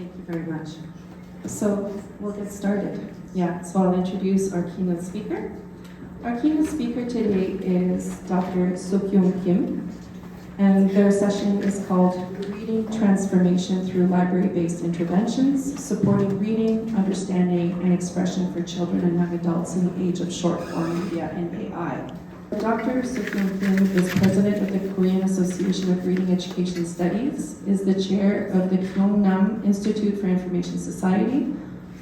Thank you very much. So we'll get started. So I'll introduce our keynote speaker. Our keynote speaker today is Dr. Suk-Young Kim, and their session is called Reading Transformation Through Library-Based Interventions, Supporting Reading, Understanding, and Expression for Children and Young Adults in the Age of Short-Form Media and AI. Dr. Suk-Young Kim is president of the Korean Association of Reading Education Studies, is the chair of the Kyungnam Institute for Information Society,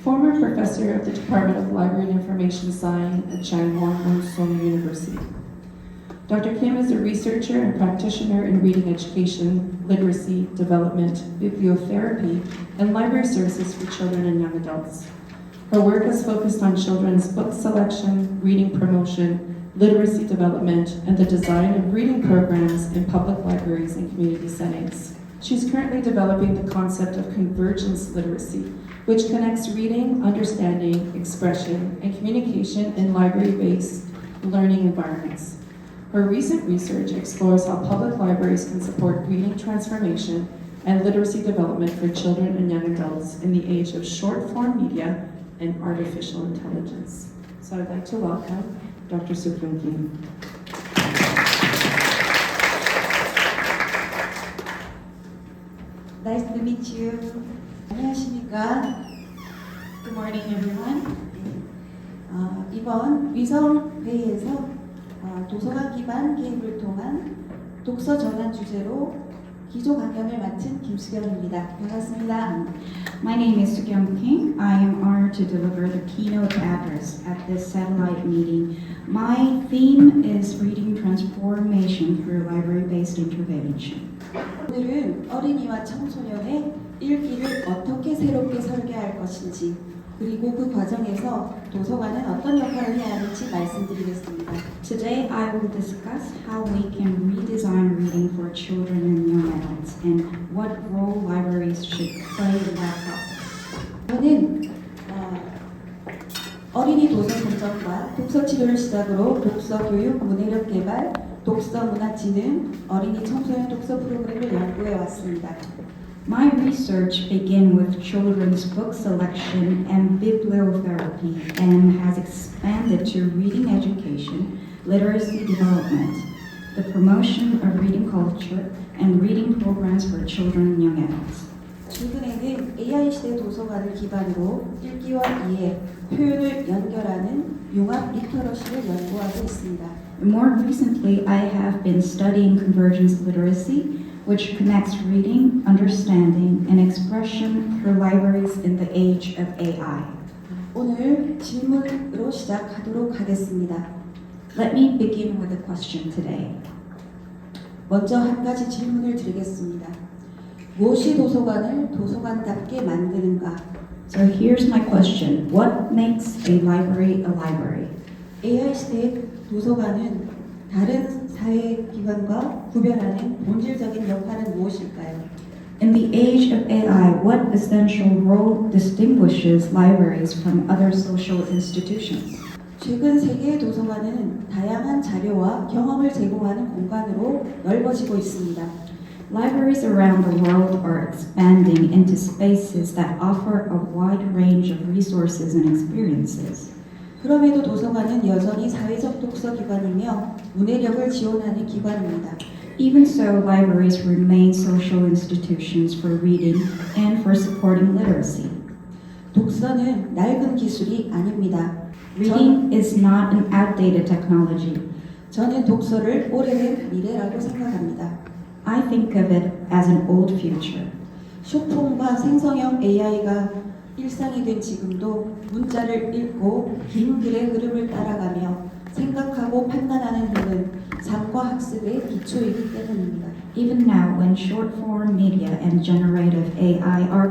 former professor of the Department of Library and Information Science at Changwon Woonsung University. Dr. Kim is a researcher and practitioner in reading education, literacy, development, bibliotherapy, and library services for children and young adults. Her work has focused on children's book selection, reading promotion, literacy development, and the design of reading programs in public libraries and community settings. She's currently developing the concept of convergence literacy, which connects reading, understanding, expression, and communication in library-based learning environments. Her recent research explores how public libraries can support reading transformation and literacy development for children and young adults in the age of short-form media and artificial intelligence. So I'd like to welcome Dr. Suk-Young Kim. Nice to meet you. 안녕하십니까? Good morning, everyone. 이번 위성 회의에서 도서관 기반 기획을 통한 독서 전환 주제로 기조 강연을 맡은 김수경입니다. 반갑습니다. My name is Suk-Young Kim. I am honored to deliver the keynote address at this satellite meeting. My theme is reading transformation through library-based intervention. 오늘은 어린이와 청소년의 읽기를 어떻게 새롭게 설계할 것인지, 그리고 그 과정에서 도서관은 어떤 역할을 해야 하는지 말씀드리겠습니다. Today I will discuss how we can redesign reading for children and young adults and what role libraries should play in that process. 저는 어린이 도서 선정과 독서 치료를 시작으로 독서 교육, 문해력 개발, 독서 문화 진흥, 어린이 청소년 독서 프로그램을 연구해 왔습니다. My research began with children's book selection and bibliotherapy and has expanded to reading education, literacy development, the promotion of reading culture, and reading programs for children and young adults. 최근에는 AI 시대 도서관을 기반으로 읽기와 이해, 표현을 연결하는 융합 리터러시를 연구하고 있습니다. More recently, I have been studying convergence literacy, which connects reading, understanding, and expression through libraries in the age of AI. 오늘 질문으로 시작하도록 하겠습니다. Let me begin with a question today. 먼저 한 가지 질문을 드리겠습니다. 무엇이 도서관을 도서관답게 만드는가? So here's my question. What makes a library a library? AI 시대의 도서관은 다른 사회기관과 구별하는 본질적인 역할은 무엇일까요? In the age of AI, what essential role distinguishes libraries from other social institutions? 최근 세계의 도서관은 다양한 자료와 경험을 제공하는 공간으로 넓어지고 있습니다. Libraries around the world are expanding into spaces that offer a wide range of resources and experiences. 그럼에도 도서관은 여전히 사회적 독서 기관이며 문해력을 지원하는 기관입니다. Even so, libraries remain social institutions for reading and for supporting literacy. 독서는 낡은 기술이 아닙니다. Reading is not an outdated technology. 저는 독서를 오래된 미래라고 생각합니다. I think of it as an old future. 쇼폼과 생성형 AI가 일상이 된 지금도 문자를 읽고 긴 글의 흐름을 따라가며 생각하고 판단하는 힘은 삶과 학습의 기초이기 때문입니다. Even now, when short-form media and generative AI are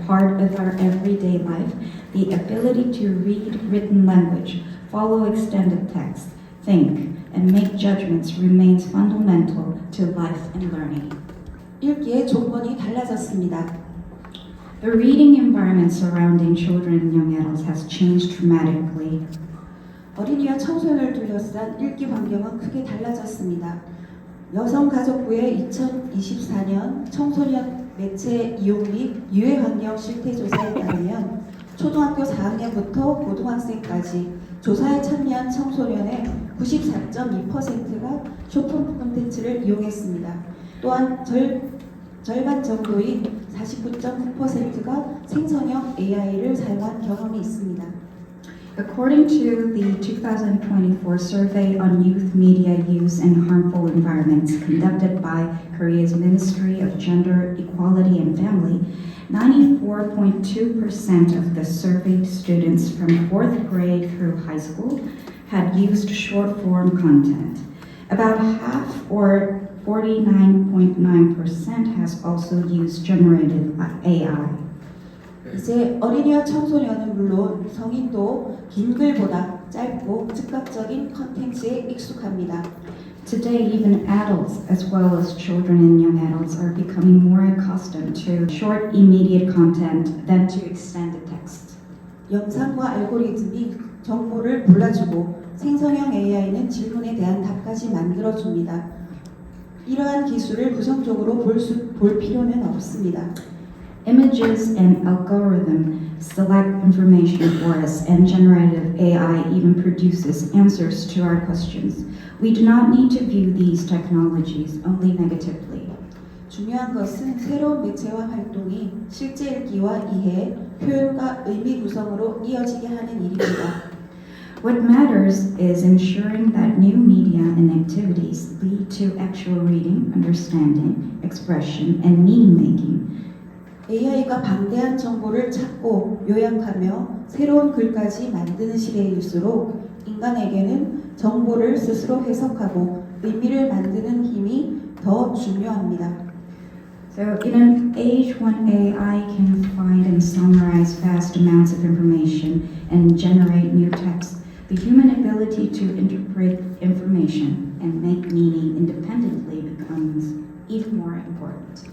part of our everyday life, the ability to read written language, follow extended text, think, and make judgments remains fundamental to life and learning. 읽기의 조건이 달라졌습니다. The reading environment surrounding children and young adults has changed dramatically. 어린이와 청소년을 둘러싼 읽기 환경은 크게 달라졌습니다. 여성가족부의 2024년 청소년 매체 이용 및 유해 환경 실태 조사에 따르면 초등학교 4학년부터 고등학생까지 조사에 참여한 청소년의 94.2%가 쇼폼 콘텐츠를 이용했습니다. 또한 절반 정도인 49.9%가 생성형 AI를 사용한 경험이 있습니다. According to the 2024 survey on youth media use in harmful environments conducted by Korea's Ministry of Gender, Equality and Family, 94.2% of the surveyed students from 4th grade through high school had used short-form content. About half, or 49.9%, has also used generative AI. 이제 어린이와 청소년은 물론 성인도 긴 글보다 짧고 즉각적인 컨텐츠에 익숙합니다. Today, even adults, as well as children and young adults, are becoming more accustomed to short, immediate content than to extended text. 영상과 알고리즘이 정보를 골라주고 생성형 AI는 질문에 대한 답까지 만들어줍니다. 이러한 기술을 부정적으로 볼 필요는 없습니다. Images and algorithm select information for us, and generative AI even produces answers to our questions. We do not need to view these technologies only negatively. 중요한 것은 새로운 매체와 활동이 실제 읽기와 이해, 표현과 의미 구성으로 이어지게 하는 일입니다. What matters is ensuring that new media and activities lead to actual reading, understanding, expression, and meaning-making. AI가 방대한 정보를 찾고 요약하며 새로운 글까지 만드는 시대일수록 인간에게는 정보를 스스로 해석하고 의미를 만드는 힘이 더 중요합니다. So, in an age when AI can find and summarize vast amounts of information and generate new text, the human ability to interpret information and make meaning independently becomes even more important.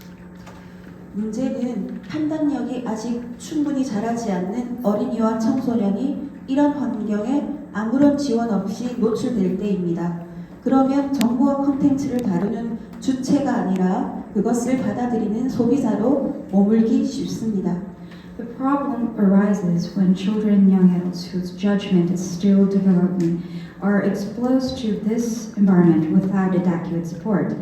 문제는 판단력이 아직 충분히 자라지 않는 어린이와 청소년이 이런 환경에 아무런 지원 없이 노출될 때입니다. 그러면 정보와 콘텐츠를 다루는 주체가 아니라 그것을 받아들이는 소비자로 머물기 쉽습니다. The problem arises when children and young adults whose judgment is still developing are exposed to this environment without adequate support.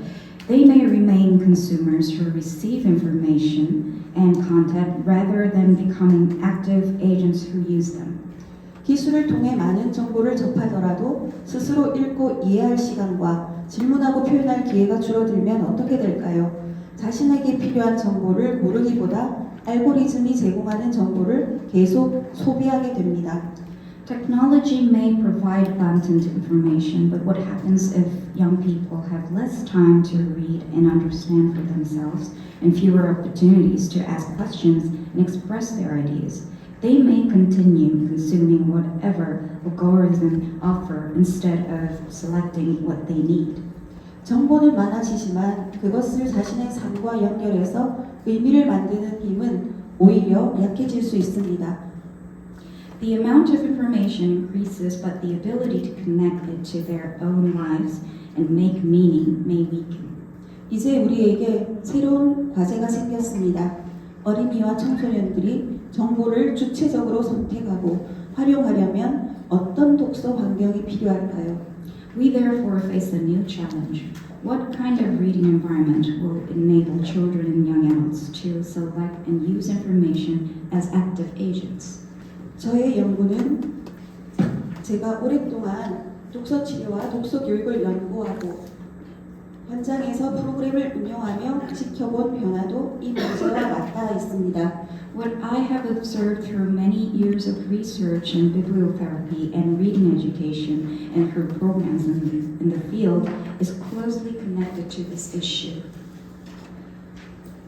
They may remain consumers who receive information and content rather than becoming active agents who use them. 기술을 통해 많은 정보를 접하더라도 스스로 읽고 이해할 시간과 질문하고 표현할 기회가 줄어들면 어떻게 될까요? 자신에게 필요한 정보를 고르기보다 알고리즘이 제공하는 정보를 계속 소비하게 됩니다. Technology may provide abundant information, but what happens if young people have less time to read and understand for themselves and fewer opportunities to ask questions and express their ideas? They may continue consuming whatever algorithm offer instead of selecting what they need. 정보는 많아지지만 그것을 자신의 삶과 연결해서 의미를 만드는 힘은 오히려 약해질 수 있습니다. The amount of information increases, but the ability to connect it to their own lives and make meaning may weaken. 이제 우리에게 새로운 과제가 생겼습니다. 어린이와 청소년들이 정보를 주체적으로 선택하고 활용하려면 어떤 독서 환경이 필요할까요? We therefore face a new challenge. What kind of reading environment will enable children and young adults to select and use information as active agents? 저의 연구는 제가 오랫동안 독서 치료와 독서 교육을 연구하고 현장에서 프로그램을 운영하며 지켜본 변화도 이 문제와 맞닿아 있습니다. What I have observed through many years of research in bibliotherapy and reading education and through programs in the field is closely connected to this issue.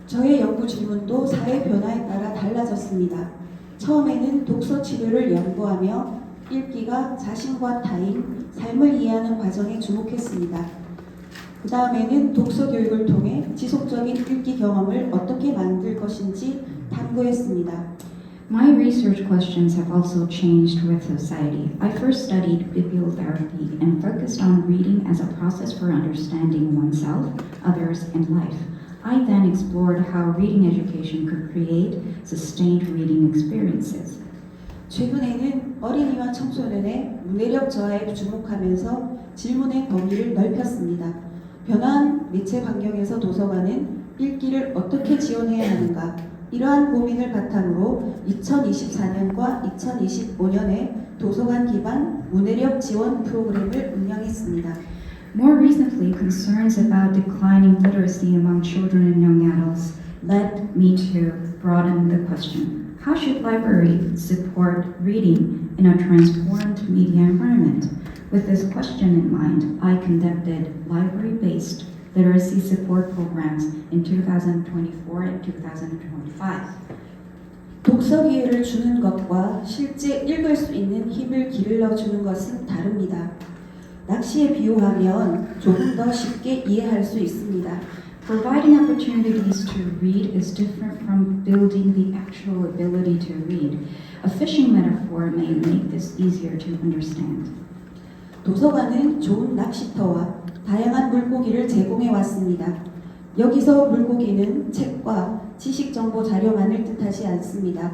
저의 연구 질문도 사회 변화에 따라 달라졌습니다. 처음에는 독서 치료를 연구하며 읽기가 자신과 타인, 삶을 이해하는 과정에 주목했습니다. 그 다음에는 독서 교육을 통해 지속적인 읽기 경험을 어떻게 만들 것인지 탐구했습니다. My research questions have also changed with society. I first studied bibliotherapy and focused on reading as a process for understanding oneself, others, and life. I then explored how reading education could create sustained reading experiences. 최근에는 어린이와 청소년의 문해력 저하에 주목하면서 질문의 범위를 넓혔습니다. 변화한 매체 환경에서 도서관은 읽기를 어떻게 지원해야 하는가? 이러한 고민을 바탕으로 2024년과 2025년에 도서관 기반 문해력 지원 프로그램을 운영했습니다. More recently, concerns about declining literacy among children and young adults led me to broaden the question. How should libraries support reading in a transformed media environment? With this question in mind, I conducted library-based literacy support programs in 2024 and 2025. 독서 기회를 주는 것과 실제 읽을 수 있는 힘을 길러 주는 것은 다릅니다. 낚시에 비유하면 조금 더 쉽게 이해할 수 있습니다. Providing opportunities to read is different from building the actual ability to read. A fishing metaphor may make this easier to understand. 도서관은 좋은 낚시터와 다양한 물고기를 제공해 왔습니다. 여기서 물고기는 책과 지식 정보 자료만을 뜻하지 않습니다.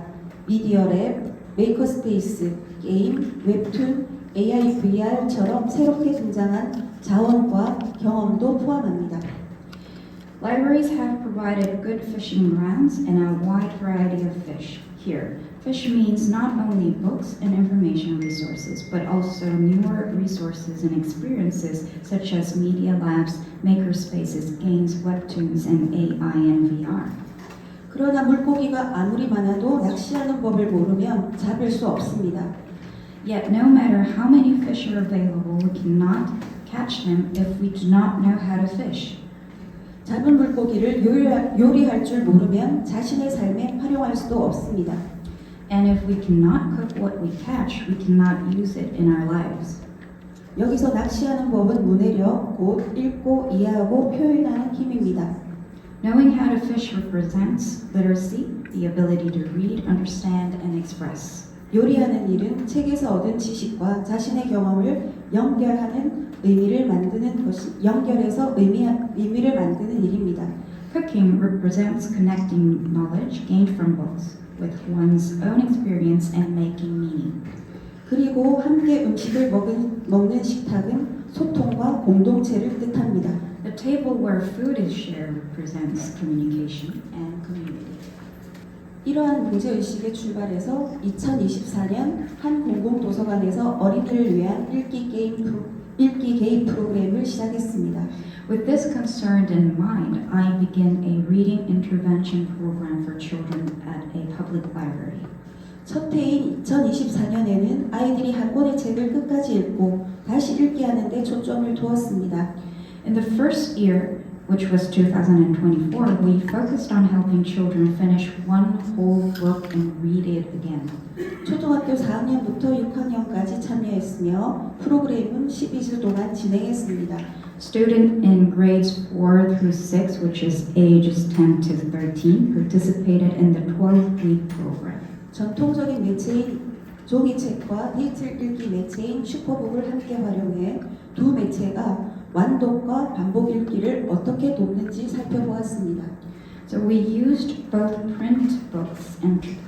미디어 랩, 메이커스페이스, 게임, 웹툰, AI, VR처럼 새롭게 등장한 자원과 경험도 포함합니다. Libraries have provided good fishing grounds and a wide variety of fish. Here, fish means not only books and information resources, but also newer resources and experiences such as media labs, makerspaces, games, webtoons, and AI and VR. 그러나 물고기가 아무리 많아도 낚시하는 법을 모르면 잡을 수 없습니다. Yet, no matter how many fish are available, we cannot catch them if we do not know how to fish. 잡은 물고기를 요리할 줄 모르면 자신의 삶에 활용할 수도 없습니다. And if we cannot cook what we catch, we cannot use it in our lives. 여기서 낚시하는 법은 문해력, 곧 읽고 이해하고 표현하는 힘입니다. Knowing how to fish represents literacy, the ability to read, understand, and express. 요리하는 일은 책에서 얻은 지식과 자신의 경험을 연결하는 의미를 만드는 것이 연결해서 의미를 만드는 일입니다. Cooking represents connecting knowledge gained from books with one's own experience and making meaning. 그리고 함께 음식을 먹는 식탁은 소통과 공동체를 뜻합니다. The table where food is shared represents communication and community. 이러한 문제의식에 출발해서 2024년 한 공공도서관에서 어린이를 위한 읽기 개입 프로그램을 시작했습니다. With this concern in mind, I began a reading intervention program for children at a public library. 첫 해인 2024년에는 아이들이 한 권의 책을 끝까지 읽고 다시 읽게 하는 데 초점을 두었습니다. In the first year, which was 2024, we focused on helping children finish one whole book and read it again. 초등학교 4학년부터 6학년까지 참여했으며 프로그램은 12주 동안 진행했습니다. Students in grades 4 through 6, which is ages 10 to 13, participated in the 12-week program. 전통적인 매체인 종이책과 디지털 읽기 매체인 슈퍼북을 함께 활용해 두 매체가 완독과 반복 읽기를 어떻게 돕는지 살펴보았습니다. So we used both print books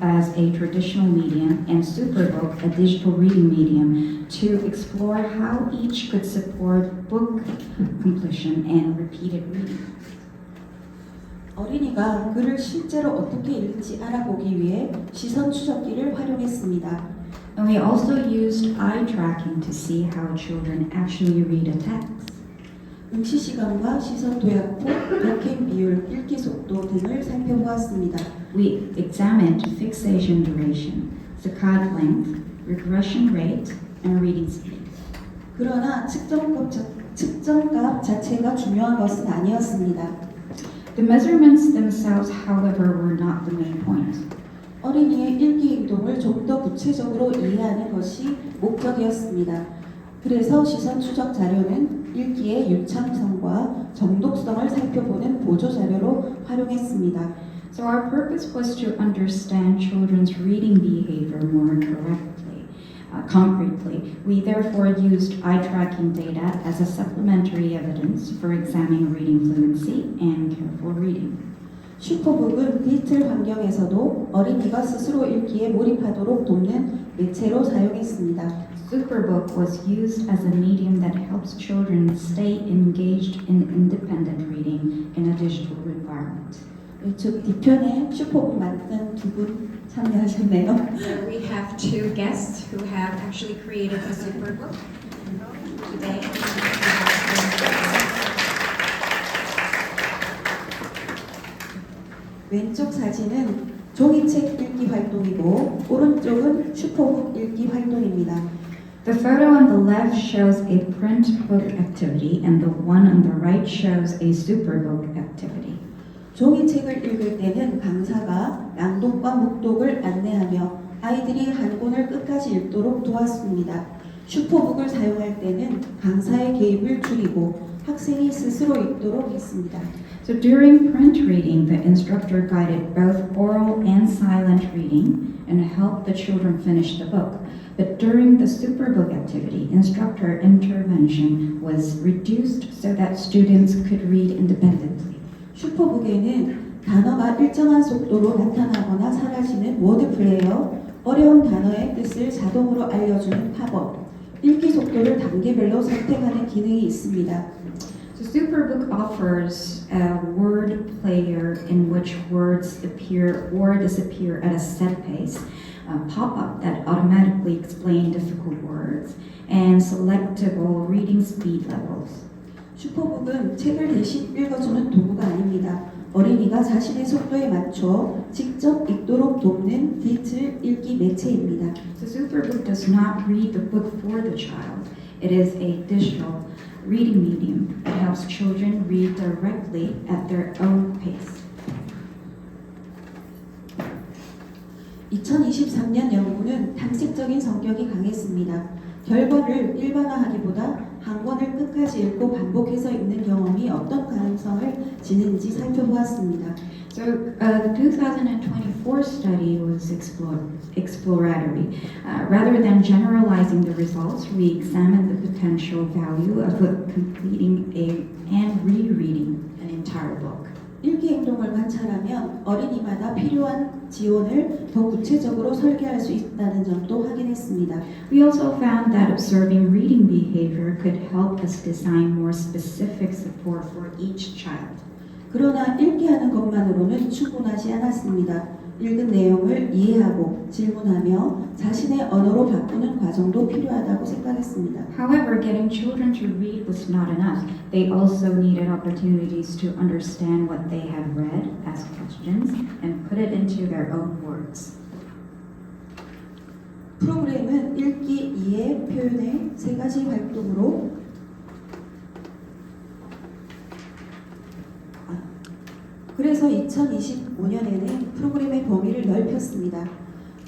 as a traditional medium and Superbook, a digital reading medium, to explore how each could support book completion and repeated reading. 어린이가 글을 실제로 어떻게 읽는지 알아보기 위해 시선 추적기를 활용했습니다. And we also used eye tracking to see how children actually read a text. 응시 시간과 시선 도약법, 역행 비율, 읽기 속도 등을 살펴보았습니다. We examined fixation duration, saccade length, regression rate, and reading speed. 그러나 측정값 자체가 중요한 것은 아니었습니다. The measurements themselves, however, were not the main point. 어린이의 읽기 행동을 좀 더 구체적으로 이해하는 것이 목적이었습니다. 그래서 시선 추적 자료는 읽기의 유창성과 정독성을 살펴보는 보조 자료로 활용했습니다. So our purpose was to understand children's reading behavior more correctly. concretely. We therefore used eye tracking data as a supplementary evidence for examining reading fluency and careful reading. 슈퍼북은 디지털 환경에서도 어린이가 스스로 읽기에 몰입하도록 돕는 매체로 사용했습니다. Superbook was used as a medium that helps children stay engaged in independent reading in a digital environment. 즉 뒤편에 슈퍼북 만든 두 분 참여하셨네요. So we have two guests who have actually created the Superbook today. 왼쪽 사진은 종이책 읽기 활동이고 오른쪽은 슈퍼북 읽기 활동입니다. The photo on the left shows a print book activity and the one on the right shows a superbook activity. 종이책을 읽을 때는 강사가 낭독과 묵독을 안내하며 아이들이 한 권을 끝까지 읽도록 도왔습니다. 슈퍼북을 사용할 때는 강사의 개입을 줄이고 학생이 스스로 읽도록 했습니다. So during print reading, the instructor guided both oral and silent reading and helped the children finish the book. But during the superbook activity, instructor intervention was reduced so that students could read independently. 슈퍼북에는 단어가 일정한 속도로 나타나거나 사라지는 워드 플레이어, 어려운 단어의 뜻을 자동으로 알려주는 팝업, 읽기 속도를 단계별로 선택하는 기능이 있습니다. So Superbook offers a word player in which words appear or disappear at a set pace, a pop-up that automatically explain difficult words, and selectable reading speed levels. 슈퍼북은 책을 대신 읽어주는 도구가 아닙니다. 어린이가 자신의 속도에 맞춰 직접 읽도록 돕는 디지털 읽기 매체입니다. So Superbook does not read the book for the child. It is a digital reading medium that helps children read directly at their own pace. 2023년 연구는 탐색적인 성격이 강했습니다. 결과를 일반화하기보다 한 권을 끝까지 읽고 반복해서 읽는 경험이 어떤 가능성을 지는지 살펴보았습니다. So the 2024 study was exploratory. Rather than generalizing the results, we examined the potential value of completing and rereading an entire book. 읽기 행동을 관찰하면 어린이마다 필요한 지원을 더 구체적으로 설계할 수 있다는 점도 확인했습니다. We also found that observing reading behavior could help us design more specific support for each child. 그러나 읽기 하는 것만으로는 충분하지 않았습니다. 읽은 내용을 이해하고 질문하며 자신의 언어로 바꾸는 과정도 필요하다고 생각했습니다. However, getting children to read was not enough. They also needed opportunities to understand what they had read, ask questions, and put it into their own words. 프로그램은 읽기, 이해, 표현의 세 가지 활동으로 그래서 2025년에는 프로그램의 범위를 넓혔습니다.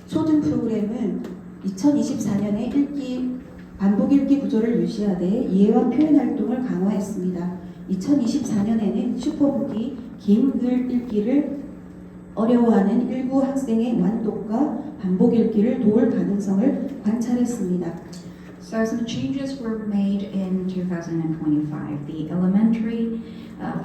초등 프로그램은 2024년에 반복 읽기 구조를 유지하되 이해와 표현 활동을 강화했습니다. 2024년에는 슈퍼북이 긴 글 읽기를 어려워하는 일부 학생의 완독과 반복 읽기를 도울 가능성을 관찰했습니다. So some changes were made in 2025. The elementary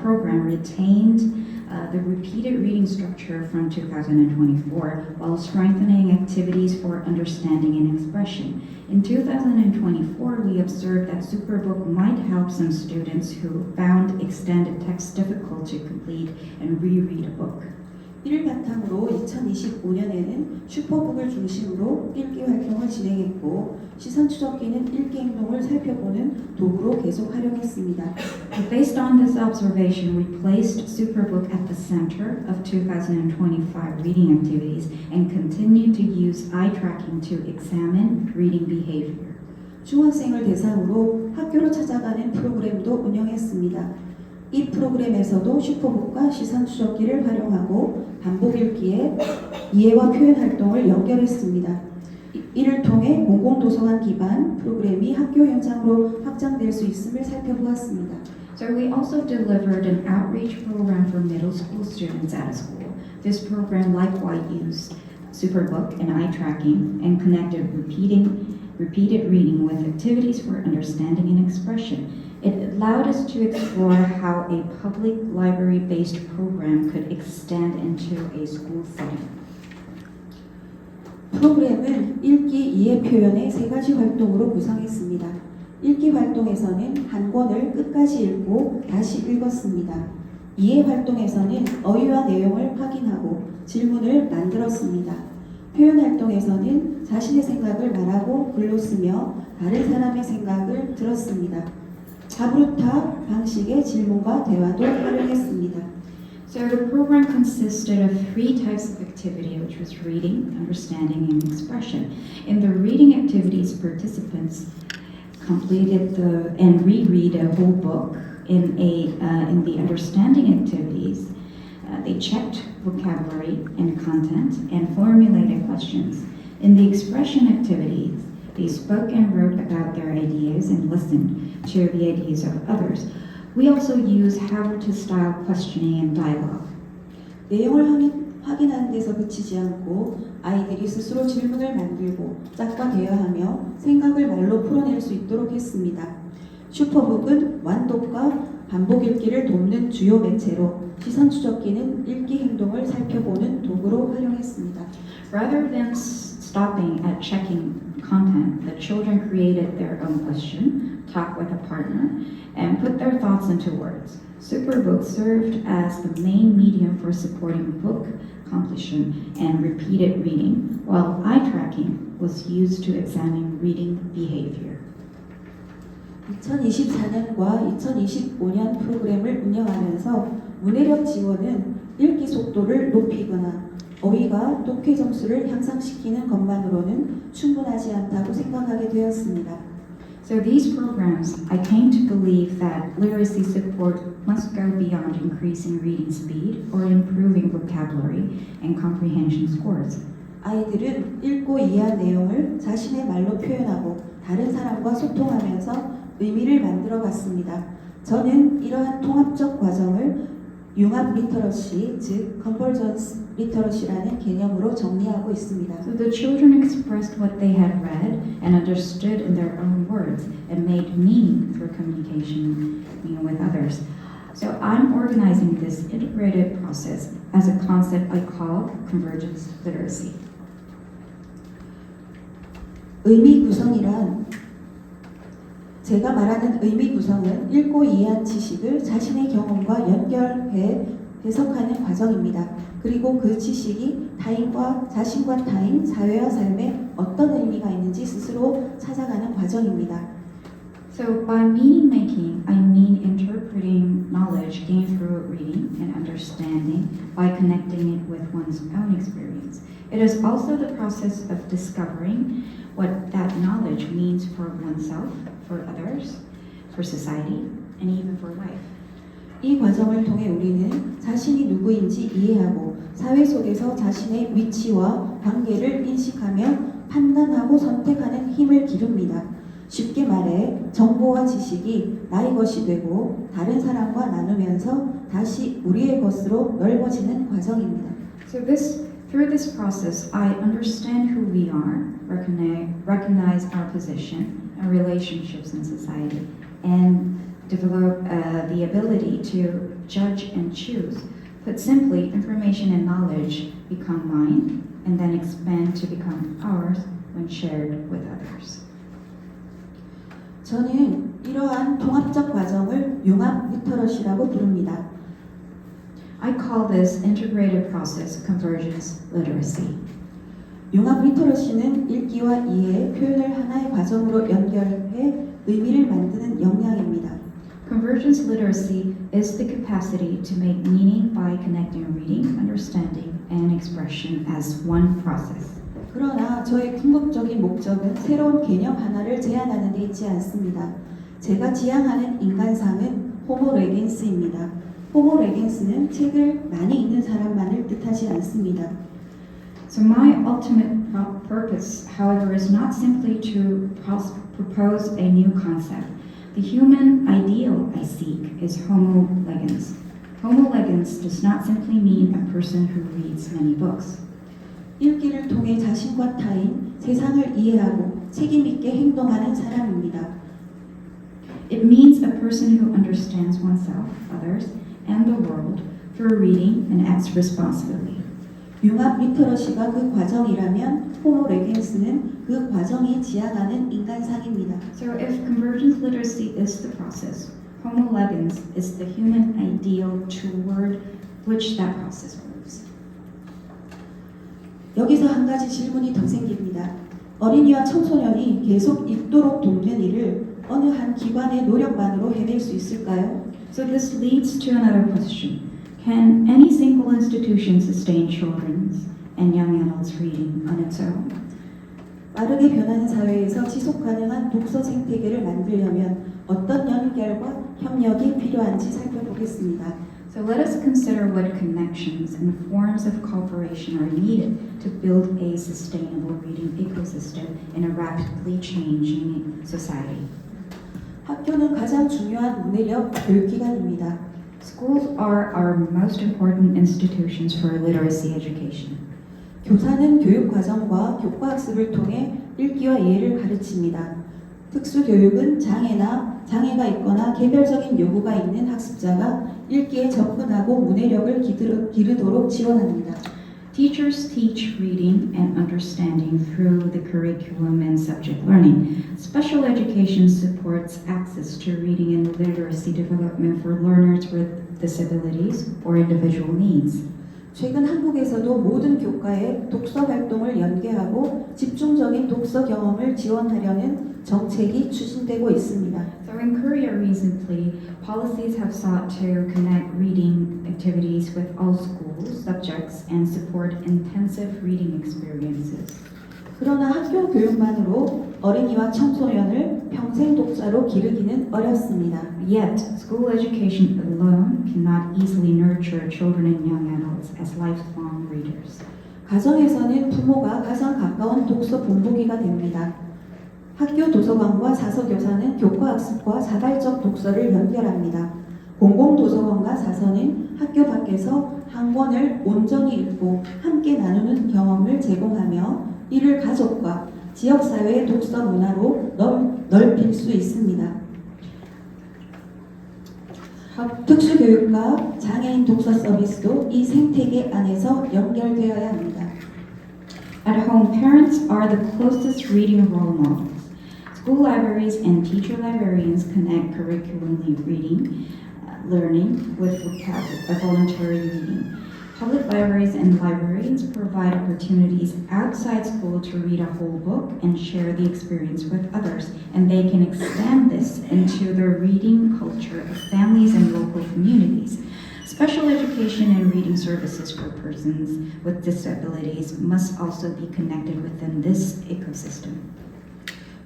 program retained the repeated reading structure from 2024 while strengthening activities for understanding and expression. In 2024, we observed that Superbook might help some students who found extended text difficult to complete and reread a book. 이를 바탕으로 2025년에는 슈퍼북을 중심으로 읽기 활동을 진행했고 시선 추적기는 읽기 행동을 살펴보는 도구로 계속 활용했습니다. Based on this observation, we placed Superbook at the center of 2025 reading activities and continued to use eye tracking to examine reading behavior. 중학생을 대상으로 학교로 찾아가는 프로그램도 운영했습니다. 이 프로그램에서도 슈퍼북과 시선 추적기를 활용하고 반복 읽기에 이해와 표현 활동을 연결했습니다. 이를 통해 공공도서관 기반 프로그램이 학교 현장으로 확장될 수 있음을 살펴보았습니다. So we also delivered an outreach program for middle school students at a school. This program likewise used Superbook and eye tracking and connected repeating repeated reading with activities for understanding and expression. It allowed us to explore how a public library-based program could extend into a school setting. 프로그램은 읽기 이해 표현의 세 가지 활동으로 구성했습니다. 읽기 활동에서는 한 권을 끝까지 읽고 다시 읽었습니다. 이해 활동에서는 어휘와 내용을 확인하고 질문을 만들었습니다. 표현 활동에서는 자신의 생각을 말하고 글로 쓰며 다른 사람의 생각을 들었습니다. 자브루타 방식의 질문과 대화도 활용했습니다. So the program consisted of 3 types of activity, which was reading, understanding, and expression. In the reading activities, participants completed and reread a whole book. In the understanding activities, they checked vocabulary and content and formulated questions. In the expression activities, they spoke and wrote about their ideas and listened to the ideas of others. We also use how-to-style questioning and dialogue. 내용을 확인하는 데서 그치지 않고 아이들이 스스로 질문을 만들고 짝과 대화하며 생각을 말로 풀어낼 수 있도록 했습니다. 슈퍼북은 완독과 반복 읽기를 돕는 주요 매체로 시선 추적기는 읽기 행동을 살펴보는 도구로 활용했습니다. Rather than stopping at checking content, the children created their own question, talked with a partner, and put their thoughts into words. Superbook served as the main medium for supporting book completion and repeated reading, while eye tracking was used to examine reading behavior. 2024년과 2025년 프로그램을 운영하면서 문해력 지원은 읽기 속도를 높이거나 어휘가 독해 점수를 향상시키는 것만으로는 충분하지 않다고 생각하게 되었습니다. So these programs, I came to believe that literacy support must go beyond increasing reading speed or improving vocabulary and comprehension scores. 아이들은 읽고 이해한 내용을 자신의 말로 표현하고 다른 사람과 소통하면서 의미를 만들어 갔습니다. 저는 이러한 통합적 과정을 융합 리터러시, 즉 컨버전스 리터러시라는 개념으로 정리하고 있습니다. So the children expressed what they had read and understood in their own words and made meaning through communication with others. So I'm organizing this integrated process as a concept I call convergence literacy. 의미 구성이란 제가 말하는 의미 구성은 읽고 이해한 지식을 자신의 경험과 연결해 해석하는 과정입니다. 그리고 그 지식이 타인과 자신과 타인, 사회와 삶에 어떤 의미가 있는지 스스로 찾아가는 과정입니다. So by meaning making, I mean interpreting knowledge gained through reading and understanding by connecting it with one's own experience. It is also the process of discovering what that knowledge means for oneself, for others, for society, and even for life. 이 과정을 통해 우리는 자신이 누구인지 이해하고 사회 속에서 자신의 위치와 관계를 인식하며 판단하고 선택하는 힘을 기릅니다. 쉽게 말해 정보와 지식이 나의 것이 되고 다른 사람과 나누면서 다시 우리의 것으로 넓어지는 과정입니다. So through this process, I understand who we are, recognize our position and relationships in society, and develop the ability to judge and choose. Put simply, information and knowledge become mine and then expand to become ours when shared with others. 저는 이러한 통합적 과정을 융합 리터러시라고 부릅니다. I call this integrated process convergence literacy. 융합 리터러시는 읽기와 이해, 표현을 하나의 과정으로 연결해 의미를 만드는 역량입니다. Convergence literacy is the capacity to make meaning by connecting reading, understanding, and expression as one process. 그러나 저의 궁극적인 목적은 새로운 개념 하나를 제안하는 데 있지 않습니다. 제가 지향하는 인간상은 호모 레겐스입니다. 호모 레겐스는 책을 많이 읽는 사람만을 뜻하지 않습니다. So my ultimate purpose, however, is not simply to propose a new concept. The human ideal I seek is Homo legens. Homo legens does not simply mean a person who reads many books. 읽기를 통해 자신과 타인, 세상을 이해하고 책임 있게 행동하는 사람입니다. It means a person who understands oneself, others, and the world through reading and acts responsibly. 융합 리터러시가 그 과정이라면 호모 레겐스는 그 과정이 지향하는 인간상입니다. So if convergence literacy is the process, Homo legans is the human ideal toward which that process moves. 여기서 한 가지 질문이 더 생깁니다. 어린이와 청소년이 계속 읽도록 돕는 일을 어느 한 기관의 노력만으로 해낼 수 있을까요? So this leads to another question. Can any single institution sustain children's and young adults reading on its own? 빠르게 변하는 사회에서 지속 가능한 독서 생태계를 만들려면 어떤 연결과 협력이 필요한지 살펴보겠습니다. So let us consider what connections and forms of cooperation are needed to build a sustainable reading ecosystem in a rapidly changing society. 학교는 가장 중요한 문해력 교육기관입니다. Schools are our most important institutions for literacy education. 교사는 교육 과정과 교과 학습을 통해 읽기와 이해를 가르칩니다. 특수교육은 장애가 있거나 개별적인 요구가 있는 학습자가 읽기에 접근하고 문해력을 기르도록 지원합니다. Teachers teach reading and understanding through the curriculum and subject learning. Special education supports access to reading and literacy development for learners with disabilities or individual needs. 최근 한국에서도 모든 교과에 독서 활동을 연계하고 집중적인 독서 경험을 지원하려는 정책이 추진되고 있습니다. So in Korea recently, policies have sought to connect reading activities with all schools, subjects, and support intensive reading experiences. 그러나 학교 교육만으로 어린이와 청소년을 평생 독자로 기르기는 어렵습니다. Yet, school education alone cannot easily nurture children and young adults as lifelong readers. 가정에서는 부모가 가장 가까운 독서 본보기가 됩니다. 학교 도서관과 사서교사는 교과 학습과 자발적 독서를 연결합니다. 공공도서관과 사서는 학교 밖에서 한 권을 온전히 읽고 함께 나누는 경험을 제공하며 이를 가족과 지역사회의 독서 문화로 넓힐 수 있습니다. 특수교육과 장애인 독서 서비스도 이 생태계 안에서 연결되어야 합니다. At home, parents are the closest reading role models. School libraries and teacher librarians connect curriculum reading, learning with voluntary reading. Public libraries and librarians provide opportunities outside school to read a whole book and share the experience with others, and they can expand this into the reading culture of families and local communities. Special education and reading services for persons with disabilities must also be connected within this ecosystem.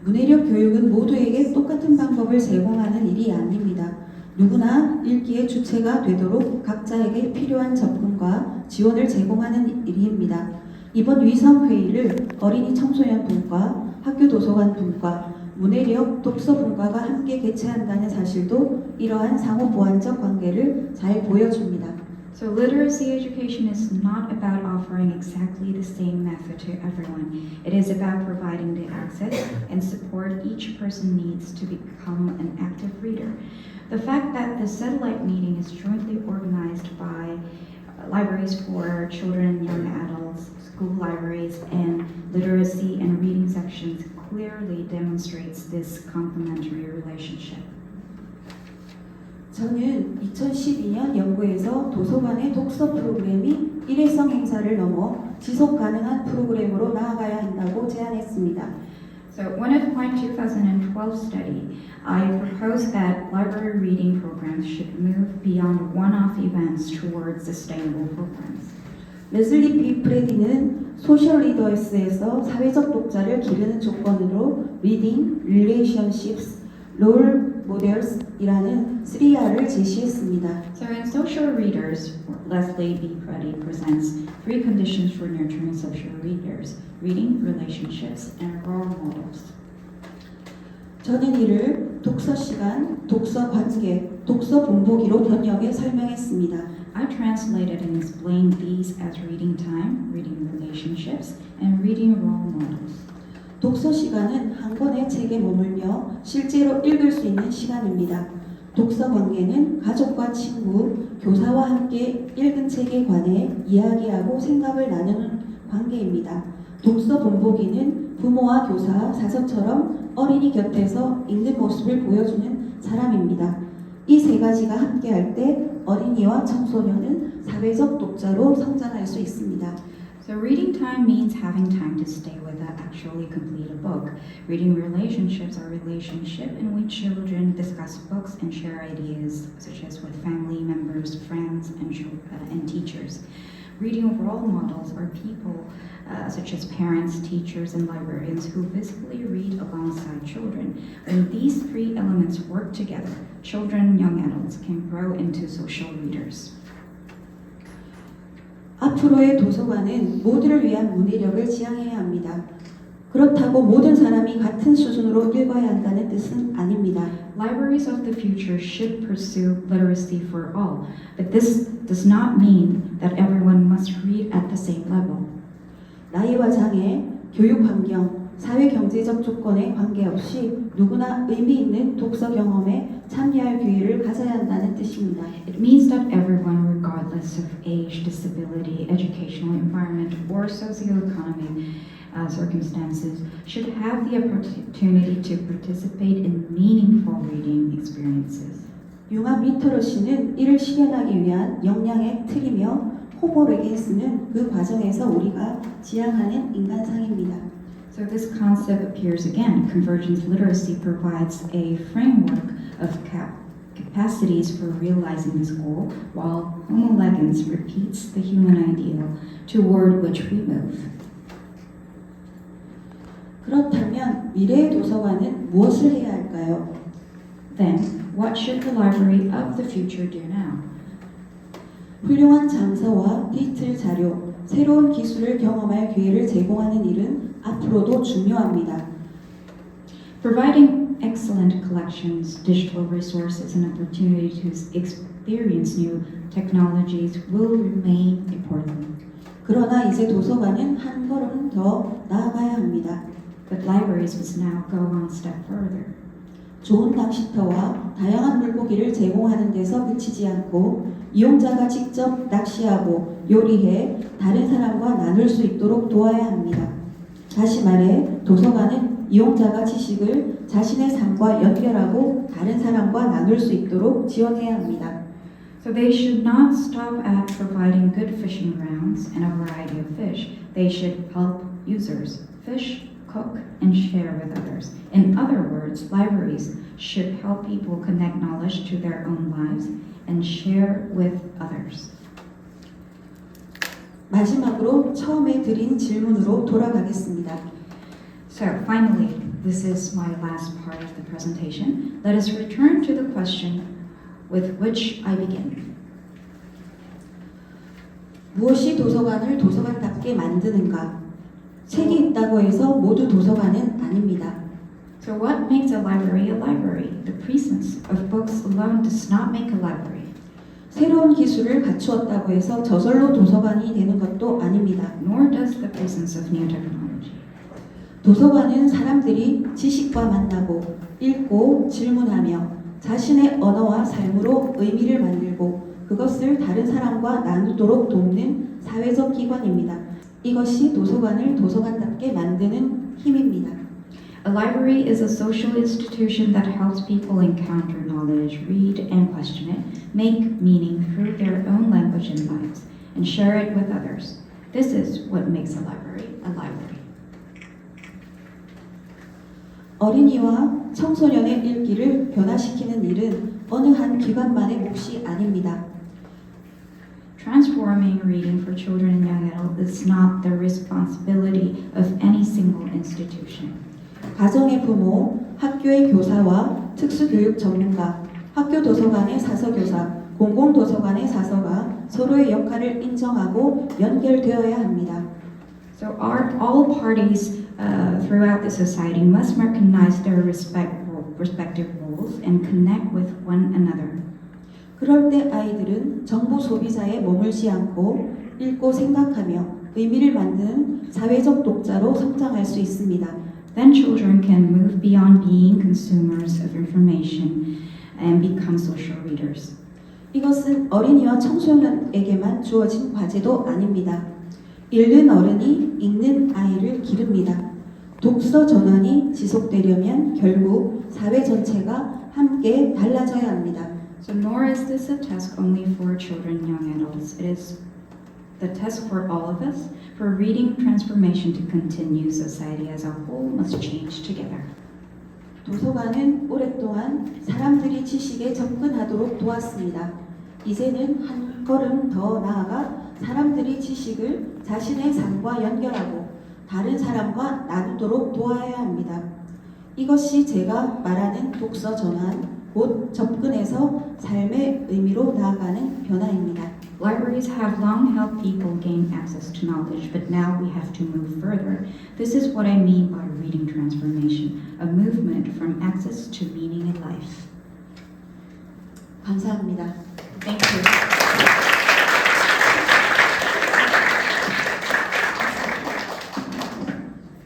문해력 교육은 모두에게 똑같은 방법을 제공하는 일이 아닙니다. 누구나 읽기의 주체가 되도록 각자에게 필요한 접근과 지원을 제공하는 일입니다. 이번 위성회의를 어린이 청소년 분과 학교 도서관 분과 문해력 독서 분과가 함께 개최한다는 사실도 이러한 상호 보완적 관계를 잘 보여줍니다. So literacy education is not about offering exactly the same method to everyone. It is about providing the access and support each person needs to become an active reader. The fact that the satellite meeting is jointly organized by libraries for children and young adults, school libraries, and literacy and reading sections clearly demonstrates this complementary relationship. 저는 2012년 연구에서 도서관의 독서 프로그램이 일회성 행사를 넘어 지속 가능한 프로그램으로 나아가야 한다고 제안했습니다. So one of my 2012 study, I proposed that library reading programs should move beyond one-off events towards sustainable programs. 레슬리 비 프레디는 소셜 리더스에서 사회적 독자를 기르는 조건으로 리딩, 릴레이션십스, 롤 모델스이라는 3R을 제시했습니다. So in Social Readers, Leslie B. Preddy presents 3 conditions for nurturing social readers: reading, relationships, and role models. 저는 이를 독서 시간, 독서 관계, 독서 본보기로 번역해 설명했습니다. I translated and explained these as reading time, reading relationships, and reading role models. 독서 시간은 한 권의 책에 머물며 실제로 읽을 수 있는 시간입니다. 독서 관계는 가족과 친구, 교사와 함께 읽은 책에 관해 이야기하고 생각을 나누는 관계입니다. 독서 본보기는 부모와 교사, 사서처럼 어린이 곁에서 읽는 모습을 보여주는 사람입니다. 이 세 가지가 함께할 때 어린이와 청소년은 사회적 독자로 성장할 수 있습니다. So reading time means having time to stay with actually complete a book. Reading relationships are relationship in which children discuss books and share ideas, such as with family members, friends, and teachers. Reading role models are people such as parents, teachers, and librarians who physically read alongside children. When these three elements work together, children and young adults can grow into social readers. 앞으로의 도서관은 모두를 위한 문해력을 지향해야 합니다. 그렇다고 모든 사람이 같은 수준으로 읽어야 한다는 뜻은 아닙니다. Libraries of the future should pursue literacy for all, but this does not mean that everyone must read at the same level. 나이와 장애, 교육 환경, 사회 경제적 조건에 관계없이 누구나 의미 있는 독서 경험에 참여할 기회를 가져야 한다는 뜻입니다. It means that everyone, regardless of age, disability, educational environment, or socioeconomic circumstances, should have the opportunity to participate in meaningful reading experiences. 융합 리터러시는 이를 실현하기 위한 역량의 틀이며 호모레겐스는 그 과정에서 우리가 지향하는 인간상입니다. So this concept appears again. Convergence literacy provides a framework of capacities for realizing this goal, while Homo legens repeats the human ideal toward which we move. 그렇다면 미래의 도서관은 무엇을 해야 할까요? Then, what should the library of the future do now? 훌륭한 장서와 디지털 자료, 새로운 기술을 경험할 기회를 제공하는 일은 앞으로도 중요합니다. Providing excellent collections, digital resources, and opportunity to experience new technologies will remain important. 그러나 이제 도서관은 한 걸음 더 나아가야 합니다. But libraries must now go one step further. 좋은 낚시터와 다양한 물고기를 제공하는 데서 그치지 않고 이용자가 직접 낚시하고 요리해 다른 사람과 나눌 수 있도록 도와야 합니다. 다시 말해 도서관은 이용자가 지식을 자신의 삶과 연결하고 다른 사람과 나눌 수 있도록 지원해야 합니다. So they should not stop at providing good fishing grounds and a variety of fish. They should help users fish, cook, and share with others. In other words, libraries should help people connect knowledge to their own lives and share with others. 마지막으로 처음에 드린 질문으로 돌아가겠습니다. So finally, this is my last part of the presentation. Let us return to the question with which I begin. 무엇이 도서관을 도서관답게 만드는가? 책이 있다고 해서 모두 도서관은 아닙니다. So what makes a library a library? The presence of books alone does not make a library. 새로운 기술을 갖추었다고 해서 저절로 도서관이 되는 것도 아닙니다. Nor does the presence of new technology. 도서관은 사람들이 지식과 만나고 읽고 질문하며 자신의 언어와 삶으로 의미를 만들고 그것을 다른 사람과 나누도록 돕는 사회적 기관입니다. 이것이 도서관을 도서관답게 만드는 힘입니다. A library is a social institution that helps people encounter knowledge, read and question it, make meaning through their own language and lives, and share it with others. This is what makes a library a library. 어린이와 청소년의 읽기를 변화시키는 일은 어느 한 기관만의 몫이 아닙니다. Transforming reading for children and young adults is not the responsibility of any single institution. 가정의 부모, 학교의 교사와 특수교육 전문가, 학교 도서관의 사서교사, 공공도서관의 사서가 서로의 역할을 인정하고 연결되어야 합니다. So all parties throughout the society must recognize their respective roles and connect with one another. 그럴 때 아이들은 정보 소비자에 머물지 않고 읽고 생각하며 의미를 만드는 사회적 독자로 성장할 수 있습니다. Then children can move beyond being consumers of information and become social readers. 이것은 어린이와 청소년에게만 주어진 과제도 아닙니다. 읽는 어른이 읽는 아이를 기릅니다. 독서 전환이 지속되려면 결국 사회 전체가 함께 달라져야 합니다. So nor is this a task only for children, young adults. It is the task for all of us. For reading transformation to continue, society as a whole must change together. 도서관은 오랫동안 사람들이 지식에 접근하도록 도왔습니다. 이제는 한 걸음 더 나아가 사람들이 지식을 자신의 삶과 연결하고 다른 사람과 나누도록 도와야 합니다. 이것이 제가 말하는 독서 전환, 곧 접근해서 삶의 의미로 나아가는 변화입니다. Libraries have long helped people gain access to knowledge, but now we have to move further. This is what I mean by reading transformation, a movement from access to meaning in life. 감사합니다. Thank you.